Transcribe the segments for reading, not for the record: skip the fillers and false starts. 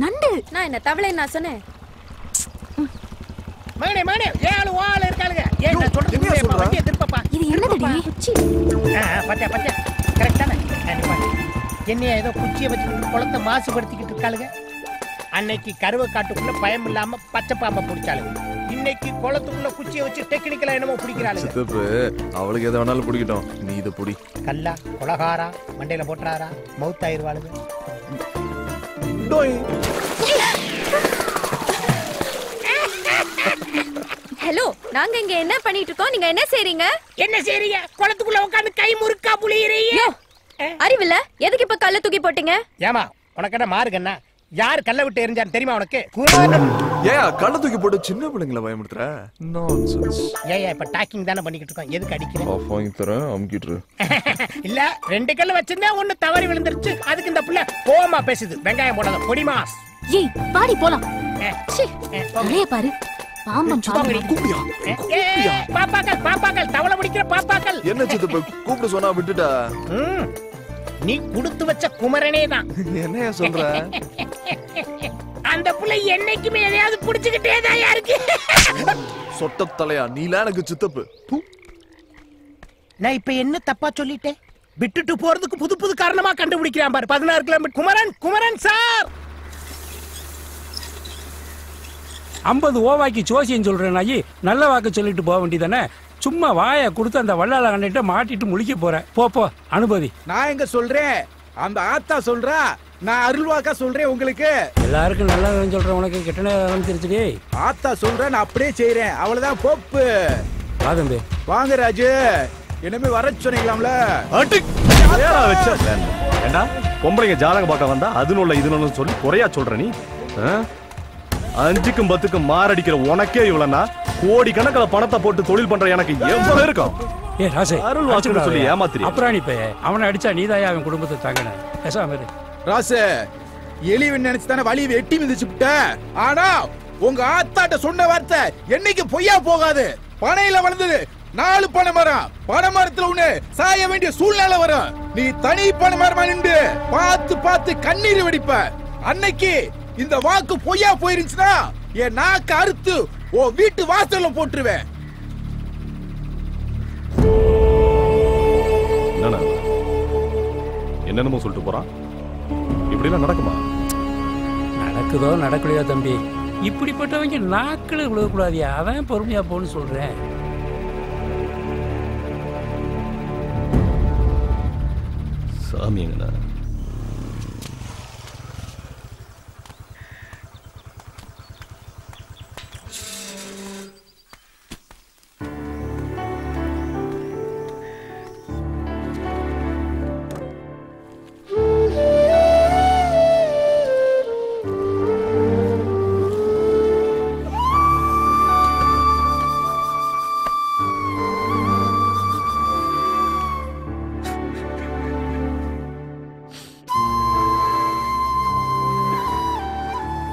நண்டு. நான் என்ன தவளை நான் சொன்னேன். மகனே மகனே ஏழு வாள் இருக்காளுங்க. ஏன் நான் சொல்றது வண்டியை திருப்பப்பா. இது என்னதுடி? குச்சி. பச்சை பச்சை கரெக்டான என்னைய ஏதோ குச்சியை வச்சுக்கிட்டு குளத்தை மாசுபடுத்திக்கிட்டு இருக்காளுங்க. அன்னைக்கு கருவ காட்டுக்குள்ள பயம் இல்லாம பச்சை பாம்பை பிடிச்சாளுங்க. இன்னைக்கு குளத்துக்குள்ள குச்சியை வச்சு டெக்னிக்கலா என்னமோ பிடிக்கிறாளுங்க. அவளுக்கு எதை வேணாலும் பிடிக்கட்டும், நீ இதை பிடி. கல்லா கொலகாரா மண்டையில போட்டுறாரா மவுத் ஆயிருவாளுங்க. ஹலோ, நாங்க இங்க என்ன பண்ணிட்டு இருக்கோம்? நீங்க என்ன செய்றீங்க? என்ன செய்றீங்க? குளத்துக்குள்ள உட்கார்ந்து கை முறுக்கா புளியறீங்க. அறிவில்ல, எதுக்கு இப்ப கல்ல தூக்கி போட்டீங்க? ஏமா உனக்கு என்ன மாறுகண்ணா? யார் கல்ல விட்டு எரிஞ்சான்னு தெரியுமா உனக்கு? ஏயா கல்ல தூக்கி போட்டு சின்ன பிள்ளைங்களை பயமுறுத்துற? நான்சென்ஸ். ஏயா இப்ப டாக்கிங் தானே பண்ணிக்கிட்டு இருக்கோம், எதுக்கு அடிக்கிற? ஆஃப் வாங்கி தரேன், அமுக்கிட்டு. இல்ல ரெண்டு கல்ல வச்சிருந்தா ஒண்ணு தவறி விழுந்துருச்சு, அதுக்கு இந்த புள்ள கோவமா பேசுது. வெங்காயம் போடாத பொடிமா. ஏய் பாடி போலாம். சீ தலைய பாரு. பாம்பம் கூப்பிடியா? பாப்பாக்கள் பாப்பாக்கள் தவளை பிடிக்கிற பாப்பாக்கள். என்ன சித்தப்ப கூப்பிட சொன்னா விட்டுட்டா? நீ குடுத்து வச்ச குமரனே தான். என்னையா சொல்ற? அந்த புள்ள என்னைக்குமே எதையாவது புடிச்சுக்கிட்டே தான் இருக்கு. சொட்ட தலையா நீல எனக்கு சித்தப்பு. நான் இப்ப என்ன தப்பா சொல்லிட்டேன்? விட்டுட்டு போறதுக்கு புது புது காரணமா கண்டுபிடிக்கிறான் பாரு. 16 கிலோமீட்டர். குமரன் குமரன் சார் 50 ஓவாக்கி ஜோசியம் சொல்றேன். நல்ல வாக்கு சொல்லிட்டு போக வேண்டியதானே. சும்மா வாயை கொடுத்து அந்த வள்ளால கண்டிட்டு மாட்டிட்டு முழிக்க போறேன். போ அனுபவி. நான் எங்க சொல்றேன், அந்த ஆத்தா சொல்றா. நான் அருள்வாக்கா சொல்றேன் உங்களுக்கு. எல்லாருக்கும் நல்லா சொல்றேன், உனக்கு கெட்டனே தெரிஞ்சுடி. ஆத்தா சொல்றேன், நான் அப்படியே செய்யறேன். அவ்வளவுதான் போப்பு. வா தம்பி. வாங்க ராஜு, இனிமே வர சொன்னீங்களாம்ல. ஏண்டா பொம்பளைங்க ஜாதகம் பார்க்க வந்தா அதுனுள்ள இதுன்னு சொல்லி குறையா சொல்ற நீ? 5க்கும் 10க்கும் மாரடிக்கிற உனக்கே இவ்வளவுனா கோடி கணக்கில் பணத்தை போட்டு தொழில் பண்ற எனக்கு எவ்வளவு இருக்கும்? ஏ ராசே, அருள் வாக்குன்னு சொல்லி ஏமாத்திரி. அப்புறம் நீ அவனை அடிச்சா நீதாயா அவன் குடும்பத்தை தாங்கின. பேசாம இரு ராசு. எலிவன் நினைச்சு தானே வலி வெட்டி மிதிச்சுட்ட. ஆனா உங்க ஆத்தாட்ட சொன்ன வார்த்தை என்னைக்கு பொய்யா போகாது. பனையில வளர்ந்தது 4 பனை மரம். பனை மரத்துல ஒண்ணு சாய வேண்டிய சூழ்நிலை வரும். நீ தனி பனை மரமா நின்று பார்த்து பார்த்து கண்ணீர் வெடிப்ப. அன்னைக்கு இந்த வாக்கு பொய்யா போயிருந்துச்சுன்னா என் நாக்கு அறுத்து ஓ வீட்டு வாசல்ல போட்டுருவேன். என்னென்னமோ சொல்லிட்டு போறான். இப்படி எல்லாம் நடக்குமா? நடக்குதோ நடக்கலையோ தம்பி, இப்படிப்பட்டவங்க நாக்களை விழக்கூடாதியா. அதான் பொறுமையா போன்னு சொல்றேன். சாமி எங்கண்ணா?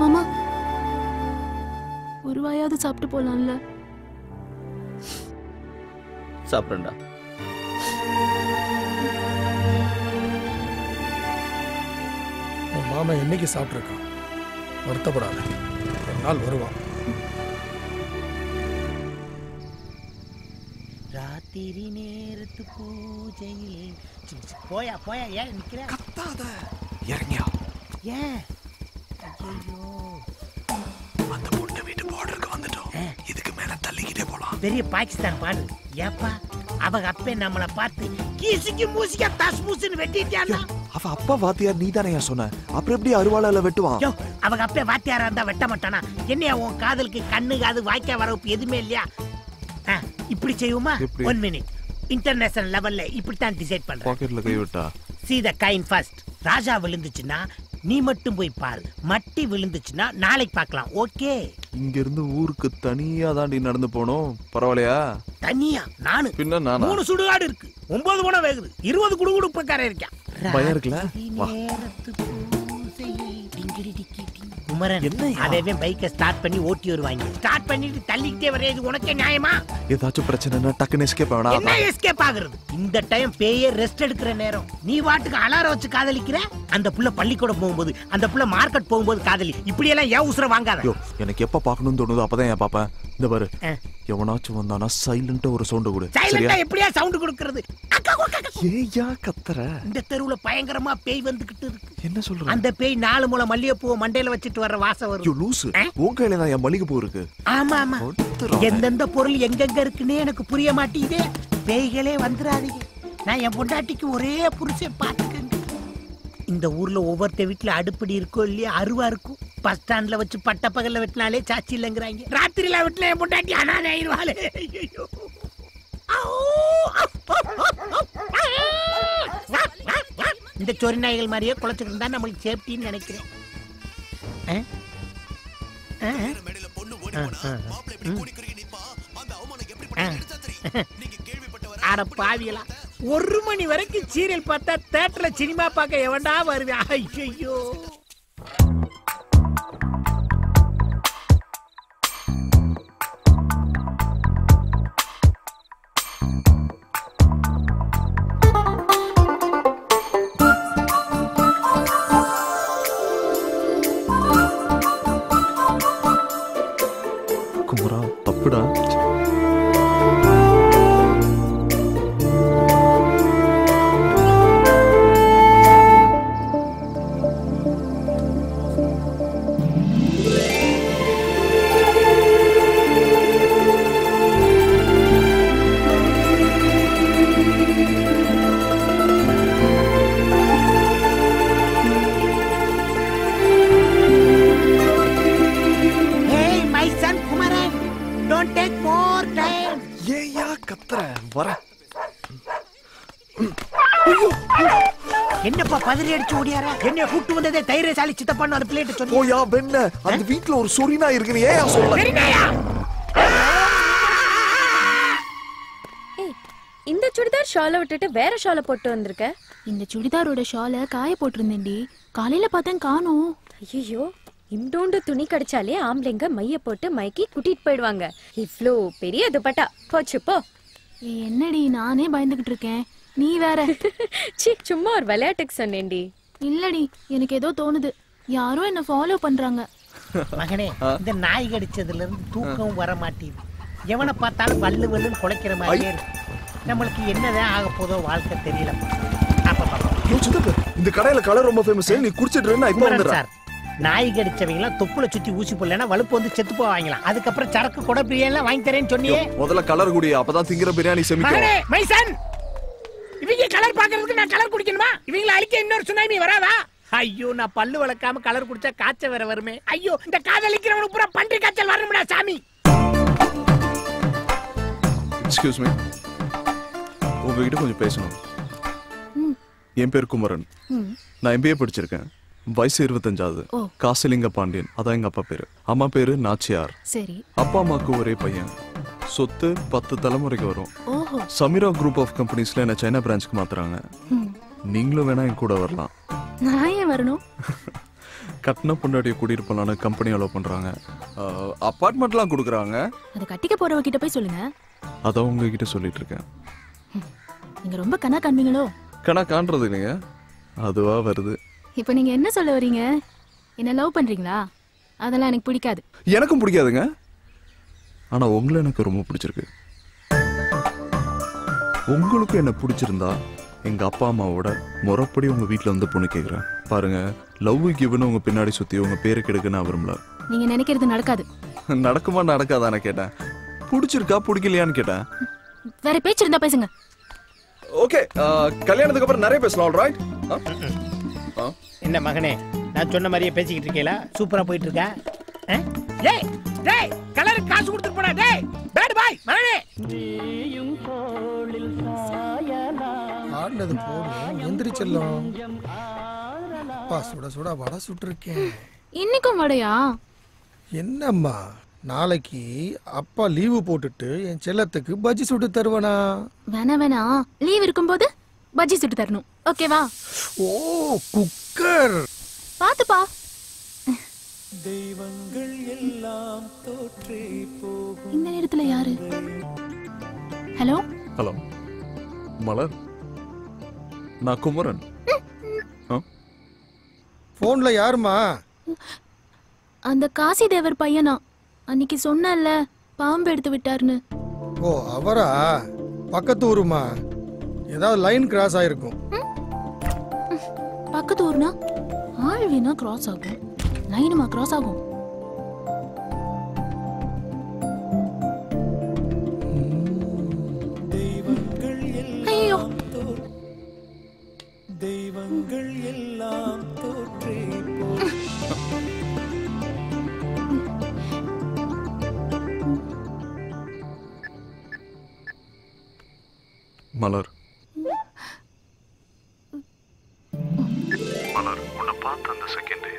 மாமா ஒரு வாயாவது சாப்பிட்டு போலாம்ல? சாப்பிடுறா. மாமா என்னைக்கு சாப்பிட்டுருக்கான், வருத்தப்படாத, ஒரு நாள் வருவான். ராத்திரி நேரத்து பூஜையில் போயா போயா ஏன் நிக்கிற? கத்தாத, இறங்கியா. ஏன்? ஐயோ, அந்த பொண்ணு வீட்டு பார்டருக்கு வந்துட்டோம். இதுக்கு மேல தள்ளிக்கிட்டே போலாம். பெரிய பாகிஸ்தான் பாடு. ஏப்பா அவங்க அப்பே நம்மள பார்த்து கீசிக்கு மூசிக்க தஸ் மூசுன்னு வெட்டிட்டானா? அவ அப்பா வாத்தியார் நீ தானே சொன்ன, அப்புறம் எப்படி அருவாளால வெட்டுவான்? அவங்க அப்பே வாத்தியாரா இருந்தா வெட்ட மாட்டானா? என்னையா உன் காதலுக்கு கண்ணு காது வாய்க்கா வரப்பு எதுவுமே இல்லையா? இப்படி செய்யுமா? 1 மினிட். இன்டர்நேஷனல் லெவல்ல இப்படித்தான் டிசைட் பண்றேன். பாக்கெட்ல கை விட்டா see the kind first. ராஜா விழுந்துச்சுன்னா நீ மட்டும் போய் பாரு, மட்டி விழுந்துச்சுன்னா நாளைக்கு பார்க்கலாம். ஓகே? இங்க இருந்து ஊருக்கு தனியா தாண்டி நடந்து போனோம். பரவாயில்லையா? தனியா? நானு பின்ன நானா? 3 சுடுகாடு இருக்கு, 9 குணம் வேகுது, 20 குடுகுடுப்பக்கார இருக்கா. பயம் இருக்குல்ல? குமரன் என்னய்யா? அதே பைக்கை ஸ்டார்ட் பண்ணி ஓட்டி வருவாங்க. ஸ்டார்ட் பண்ணிட்டு தள்ளிக்கிட்டே வர்றது உனக்கே நியாயமா? ஏதாச்சும் பிரச்சனைனா டக்குன்னு எஸ்கேப் ஆகணும். என்ன எஸ்கேப் ஆகுறது? இந்த டைம் பேயே ரெஸ்ட் எடுக்கிற நேரம். நீ வாட்டுக்கு அலாரம் வச்சு காதலிக்கிற. அந்த புள்ள பள்ளிக்கூடம் போகும்போது, அந்த புள்ள மார்க்கெட் போகும்போது காதலி. இப்படி எல்லாம் ஏன் உசுர வாங்காத. ஐயோ, எனக்கு எப்ப பார்க்கணும்னு தோணுதோ அப்பதான் ஏன் பாப்பேன். இந்த பாரு, எவனாச்சும் வந்தானா சைலண்டா ஒரு சவுண்ட் கொடு. சைலண்டா எப்படியா சவுண்ட் கொடுக்கிறது? ஏயா கத்துற? இந்த தெருவுல பயங்கரமா பேய் வந்துகிட்டு இருக்கு. என்ன சொல்ற? அந்த பேய் 4 முளை மல்லிகைப்பூவை மண்டையில வச்சிட்டு வர்ற வாசம் ஐயோ வரும். லூசு, உன் கையில தான் என் மல்லிகைப்பூ இருக்கு. ஆமா ஆமா, எந்தெந்த பொருள் எங்கெங்க இருக்குன்னே எனக்கு புரிய மாட்டேங்குதே. பேய்களே வந்துடாதீங்க. நான் என் பொண்டாட்டிக்கு ஒரே புருஷன் பாத்துக்கங்க. இந்த ஊர்ல ஒவ்வொருத்த வீட்டுல அடுப்படி இருக்கோ இல்லையா அருவா இருக்கும். பஸ் ஸ்டாண்ட்ல வச்சு பட்ட பகல்ல வெட்டினாலே சாட்சி இல்லைங்கிறாங்க. ராத்திரில வெட்டின என் பொண்டாட்டி அனாதை ஆயிடுவாளே. ஐயோ, இந்த சொறி நாய்கள் மாதிரியே குலைச்சிட்டு இருந்தா நம்மளுக்கு சேஃப்டின்னு நினைக்கிறேன். அட பாவிகளா, 1 மணி வரைக்கும் சீரியல் பார்த்தா தியேட்டர்ல சினிமா பார்க்க எவன்டா வருவேன்? ஐயோ, குமரா தப்புடா. என்னப்பா பதறி அடிச்சு ஓடியார? என்ன கூட்டு வந்ததே தைரியசாலி சித்தப்பான்னு ஒரு பிளேட் சொல்லி. ஓயா வெண்ண, அந்த வீட்ல ஒரு சொரினா இருக்குன்னு ஏன் சொல்ல? இந்த சுடிதார் ஷாலை விட்டுட்டு வேற ஷாலை போட்டு வந்திருக்க. இந்த சுடிதாரோட ஷாலை காய போட்டிருந்தேன்டி. காலையில பார்த்தேன் காணோம். ஐயோ, இண்டோண்டு துணி கடிச்சாலே ஆம்பளைங்க மைய போட்டு மைக்கி கூட்டிட்டு போயிடுவாங்க. இவ்ளோ பெரிய துப்பட்டா போச்சு போ. என்னடி நானே பயந்துகிட்டு இருக்கேன், நீ வேற. சி, சும்மா ஒரு விளையாட்டுக்கு சொன்னேன்டி. இல்லடி, எனக்கு ஏதோ தோணுது. யாரோ என்ன ஃபாலோ பண்றாங்க. மகனே, இந்த நாய் கடிச்சதுல இருந்து தூக்கம் வர மாட்டேங்குது. எவனை பார்த்தாலும் வல்லு வல்லுன்னு குலைக்கிற மாதிரியே இருக்கு. நம்மளுக்கு என்னதான் ஆக போதோ வாழ்க்கை தெரியல. இந்த கடையில கலர் ரொம்ப ஃபேமஸ். நீ குடிச்சிட்டு இருந்தா இப்ப வந்துடுற சார். நாய் கடிச்சவங்க தொப்புல சுத்தி ஊசி போடலன்னா வலுப்பு வந்து செத்து போவாங்களாம். அதுக்கப்புறம் சரக்கு கொடை பிரியாணி வாங்கி தரேன்னு சொன்னியே. முதல்ல கலர் குடி, அப்பதான் திங்கிற பிரியாணி செமிக்கும். மைசன், இவங்க கலர் பாக்குறதுக்கு நான் கலர் குடிக்கணுமா? இவங்கள அழிக்க இன்னொரு சுனாமி வராதா? ஐயோ, நான் பல்லு வளர்க்காம கலர் குடிச்சா காய்ச்சல் வேற வருமே. ஐயோ, இந்த காதலிக்கிறவனுக்கு பூரா பன்றி காய்ச்சல் வரணும்டா சாமி. எக்ஸ்கியூஸ் மீ, உங்ககிட்ட கொஞ்சம் பேசணும். என் பேர் குமரன். நான் MBA படிச்சிருக்கேன். வயசு 25. காசிலிங்க பாண்டியன், அதான் எங்க அப்பா பேரு. அம்மா பேரு நாச்சியார். சரி. அப்பா அம்மாக்கு ஒரே பையன். சொத்து 10 தலைமுறைக்கு வரும். ஓஹோ. சமீரா குரூப் ஆஃப் கம்பெனிஸ்ல என்ன சைனா பிரான்ச்சுக்கு மாத்துறாங்க. நீங்களும் வேணா என் கூட வரலாம். நான் ஏன் வரணும்? கட்டின பொண்டாட்டியை கூட்டிட்டு போலான்னு கம்பெனி அலோவ் பண்றாங்க. அபார்ட்மெண்ட்லாம் கொடுக்குறாங்க. அதை கட்டிக்க போறவ கிட்ட போய் சொல்லுங்க. அதான் உங்ககிட்ட சொல்லிட்டு இருக்கேன். நீங்க ரொம்ப கணா காண்பீங்களோ? கணா காண்றது இல்லைங்க, அதுவா வருது. இப்போ நீங்க என்ன சொல்ல வரீங்க? என்ன லவ் பண்றீங்களா? அதெல்லாம் எனக்கு பிடிக்காது. எனக்கும் பிடிக்காதுங்க, ஆனா உங்களை எனக்கு ரொம்ப பிடிச்சிருக்கு. உங்களுக்கு என்ன பிடிச்சிருந்தா எங்க அப்பா அம்மாவோட முறைப்படி உங்க வீட்டுல வந்து பொண்ணு கேக்குறேன். பாருங்க, லவ் கிவ்னு உங்க பின்னாடி சுத்தி உங்க பேரை கெடுக்க நான் விரும்பல. நீங்க நினைக்கிறது நடக்காது. நடக்குமா நடக்காதான்னு கேட்டேன். பிடிச்சிருக்கா பிடிக்கலையான்னு கேட்டேன். வேற பேச்சு இருந்தா பேசுங்க. ஓகே, கல்யாணத்துக்கு அப்புறம் நிறைய பேசலாம். ரைட்? என்ன மகனே, நான் சொன்ன மாதிரியே பேசிக்கிட்டு இருக்கேல? சூப்பரா போயிட்டு இருக்கா? டேய் டேய், கலர் காசு கொடுத்து போடா. டேய் பேட் பாய் மகனே. ஆடுனது போதும், எந்திரிச்செல்லாம். அப்பா சுட சுட வடை சுட்டுருக்கேன். இன்னைக்கும் வடையா? என்னம்மா, நாளைக்கு அப்பா லீவு போட்டுட்டு என் செல்லத்துக்கு பஜ்ஜி சுட்டு தருவனா? வேணா, லீவ் இருக்கும்போது பஜ்ஜி சுட்டு தரணும். ஓகேவா? ஓ, குக்கர் பாத்துப்பா. தெய்வங்கள் எல்லாம் தோற்றே போகும். இந்த நேரத்துல யாரு? ஹலோ ஹலோ மலர், நான் குமரன். போன்ல யாருமா? அந்த காசி தேவர் பையனா? அன்னைக்கு சொன்னல பாம்பு எடுத்து விட்டாருன்னு. ஓ அவரா? பக்கத்து ஊருமா? ஏதாவது லைன் கிராஸ் ஆயிருக்கும். பக்கத்து ஊர்னா ஆள் வேணா கிராஸ் ஆகும், லைனுமா கிராஸ் ஆகும்? ஐயோ, தெய்வங்கள் எல்லாம் தோற்றே போகும். மலர், மலர், உன்னை பார்த்த அந்த செகண்டே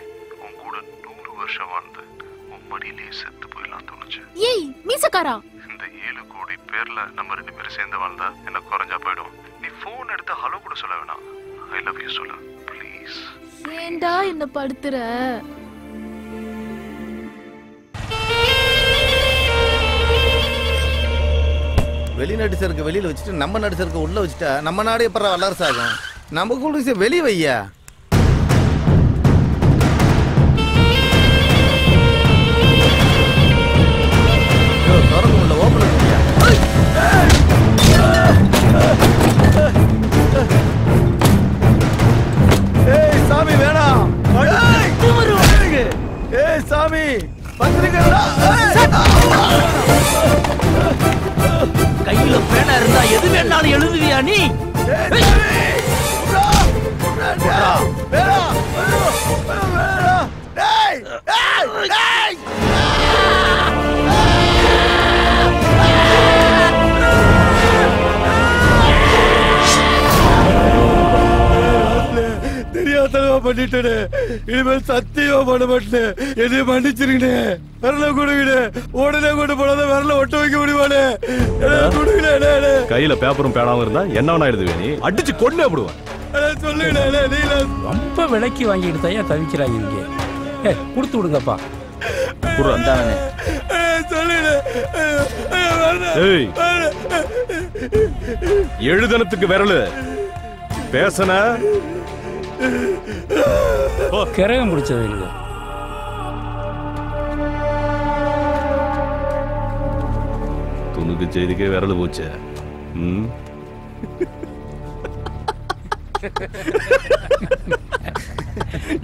உன் கூட 100 வருஷம் வாழ்ந்து உன் மடியிலேயே செத்து போயிடலாம் தோணுச்சு. ஏய் மீசக்காரா, இந்த 7 கோடி பேர்ல நம்ம 2 பேரும் சேர்ந்து வாழ்ந்தா என்ன குறைஞ்சா போயிடும். நீ போன் எடுத்து ஹலோ கூட சொல்ல வேணாம், ஐ லவ் யூ சொல்ல ப்ளீஸ். ஏண்டா என்ன படுத்துற? வெளிநாட்டு சரக்கு வெளியில வச்சுட்டு நம்ம நாட்டு சரக்கு உள்ள வச்சுட்டா நம்ம நாடு எப்பறம் வல்லரசு ஆகும்? நம்ம கூட வெளியே வையா. திறந்து உள்ள ஓப்பன் பண்ணியா? ஏய் சாமி வேணாம். ஏய் சாமி பத்திரிக்கைடா. கையில பேனா இருந்தா எது வேணாலும் எழுதுவியா நீ? தெரியாதனமா பண்ணிட்டேனே, இனிமேல் சத்தியமா பண்ண மாட்டேன். என்னைய மன்னிச்சிருக்கே. விரல கொடுங்கண்ணே, உடனே கொண்டு போனத விரல ஒட்ட வைக்க முடியுமாண்ணே? கொடுங்கண்ணே. கையில பேப்பரும் பேனாவும் இருந்தா என்ன வேணா எழுதுவே, நீ அடிச்சு கொண்டு போடுவேன். சொல்லுங்கண்ணே. ரொம்ப விலைக்கு வாங்கிட்டு தான் தவிக்கிறாங்க இங்க. கொடுத்து விடுங்கப்பா. எழுதனத்துக்கு விரலு பேசன கிரகம் பிடிச்சது. துணுக்கு செய்திக்கே விரல் போச்சு.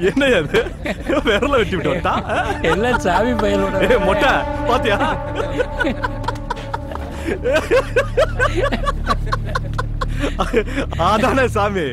என்ன அது? விரல வெட்டி விட்டு வந்தா எல்லாம் சாவி பையனோட மொட்டை பாத்தியா? அதானே சாமி.